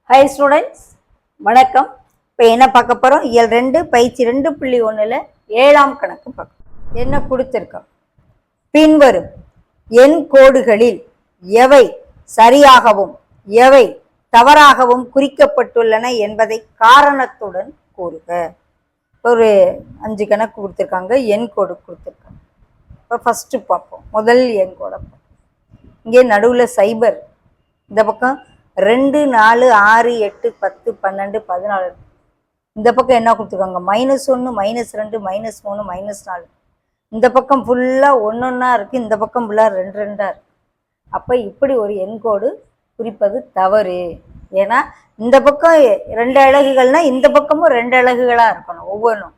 Hi students, வணக்கம். இப்போ என்ன பார்க்க போகிறோம்? இயல் 2 பயிற்சி 2.1 7ஆம் கணக்கு பார்க்க என்ன கொடுத்துருக்கோம். பின்வரும் எண் கோடுகளில் எவை சரியாகவும் எவை தவறாகவும் குறிக்கப்பட்டுள்ளன என்பதை காரணத்துடன் கூறுக. ஒரு 5 கணக்கு கொடுத்துருக்காங்க, எண் கோடு கொடுத்துருக்காங்க. இப்போ ஃபஸ்ட்டு பார்ப்போம். முதல் எண் கோடை இங்கே நடுவில் சைபர், இந்த பக்கம் 2 4 6 8 10 12 14, இந்த பக்கம் என்ன கொடுத்துருக்காங்க? -1 -2 -3 -4. இந்த பக்கம் ஃபுல்லாக ஒன்றா இருக்குது, இந்த பக்கம் ஃபுல்லாக 2 2 இருக்கு. அப்போ இப்படி ஒரு எண்கோடு குறிப்பது தவறு. ஏன்னா இந்த பக்கம் 2 அலகுகள்னா இந்த பக்கமும் 2 அலகுகளாக இருக்கணும். ஒவ்வொன்றும்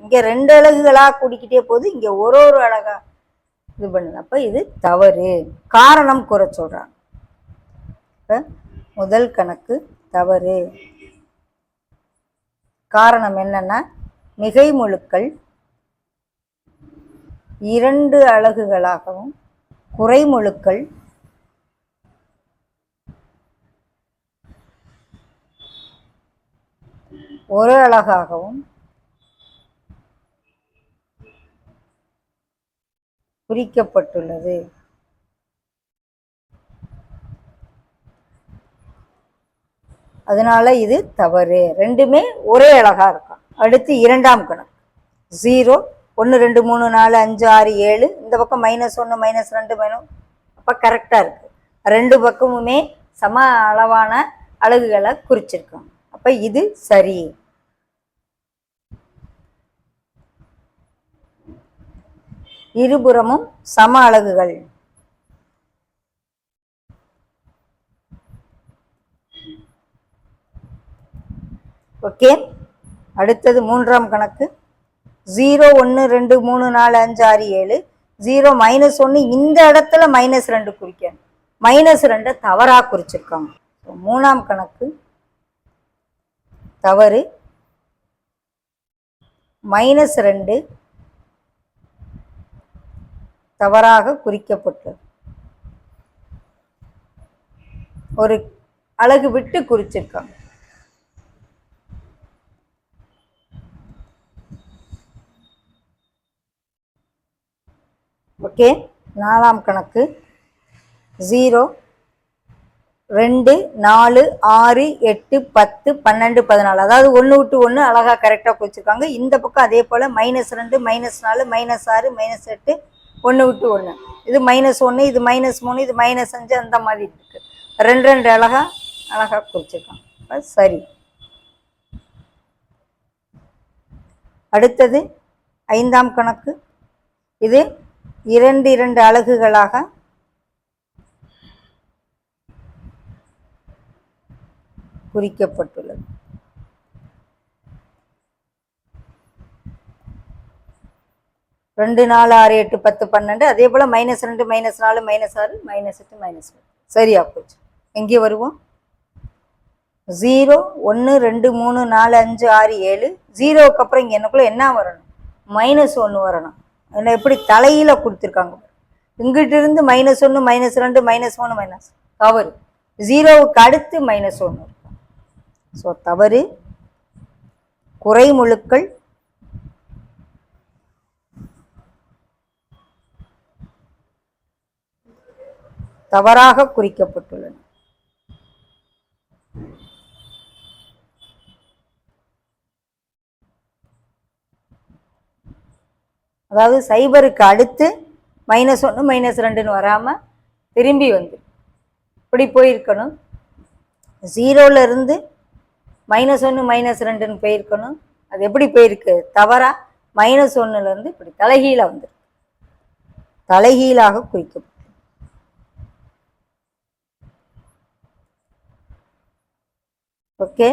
இங்கே 2 அலகுகளாக கூடிக்கிட்டே போகுது, இங்கே ஒரு அழகா இது பண்ணுது. அப்போ இது தவறு. காரணம் கூற சொல்கிறாங்க. இப்போ முதல் கணக்கு தவறு. காரணம் என்னன்னா, மிகை முழுக்கள் 2 அலகுகளாகவும் குறைமுழுக்கள் 1 அலகாகவும் குறிக்கப்பட்டுள்ளது. அதனால இது தவறு. ரெண்டுமே ஒரே அழகா இருக்கும். அடுத்து இரண்டாம் கணக்கு 0 1 2 3 4 5 6 7, இந்த பக்கம் -1 -2 அப்போ கரெக்டாக இருக்கு. 2 பக்கமுமே சம அளவான அலகுகளை குறிச்சிருக்கோம். அப்போ இது சரி. இருபுறமும் சம அலகுகள். ஓகே. அடுத்தது மூன்றாம் கணக்கு 0 1 2 3 4 5 6 7, 0 -1, இந்த இடத்துல -2 குறிக்கணும். -2 தவறா குறிச்சிருக்காங்க. மூணாம் கணக்கு தவறு. -2 தவறாக குறிக்கப்பட்டது. ஒரு அலகு விட்டு குறிச்சிருக்காங்க. ஓகே. நாலாம் கணக்கு 0 2 4 6 8 10 12 14, அதாவது 1 விட்டு 1 அழகா கரெக்டாக குறிச்சிருக்காங்க. இந்த பக்கம் அதே போல் -2 -4 -6 -8 1 விட்டு 1, இது -1, இது -3, இது -5, அந்த மாதிரி இருக்கு. 2 2 அழகா குறிச்சிருக்காங்க. சரி. அடுத்தது ஐந்தாம் கணக்கு. இது 2 2 அலகுகளாக குறிக்கப்பட்டுள்ளது. ரெண்டு 4 6 8 10 12, அதே போல -2 -4 -6 -8 -8. சரியா போச்சு. எங்கே வருவோம்? 0 1 2 3 4 5 6 7, 0க்கு அப்புறம் இங்கே எனக்குள்ள என்ன வரணும்? -1 வரணும். அதில் எப்படி தலையில கொடுத்துருக்காங்க. இங்கிட்ட இருந்து -1 -2 -3 தவறு. 0வுக்கு அடுத்து -1 இருக்கும். ஸோ தவறு. குறைமுழுக்கள் தவறாக குறிக்கப்பட்டுள்ளன. அதாவது சைபருக்கு அடுத்து -1 -2 வராமல் திரும்பி வந்து இப்படி போயிருக்கணும். 0ல இருந்து -1 -2 போயிருக்கணும். அது எப்படி போயிருக்கு? தவறா -1ல இருந்து இப்படி தலைகீழ வந்து தலைகீழாக குறிக்கப்படும். ஓகே.